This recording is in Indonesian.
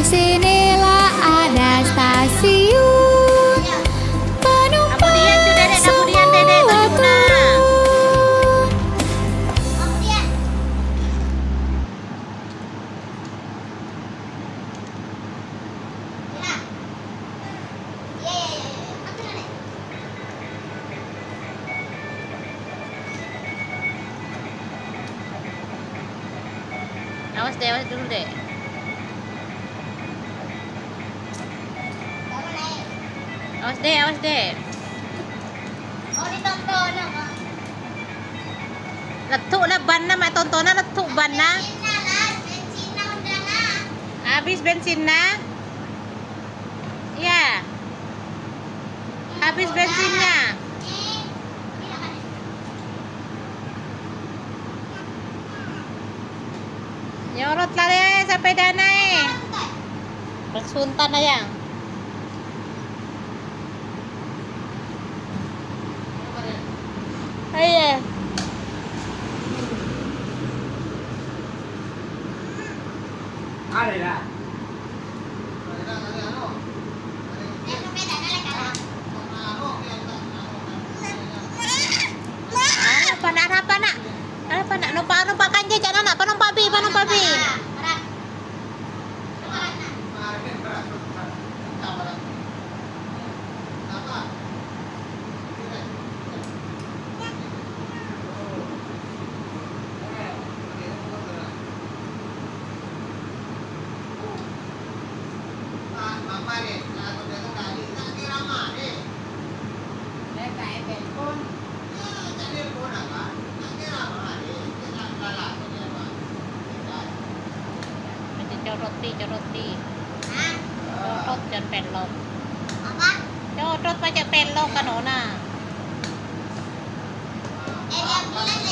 sinilah ada stasiun penumpang semua turun. Awas dulu deh. Awas deh. Oh, ditonton apa? Letuk lah ban na, mak tontonan letuk ban na. Bensin na udah na. Habis bensin na. Ya. Habis bensinnya. Nyorot lah deh sampai dana Bersuntan aja. Ayo. Ada lah. Apa nak? Numpak kan je jangan nak panumpak bi. Roti. Corot jangan pelok. Apa? Corot macam pelok kan ona. Dia bilang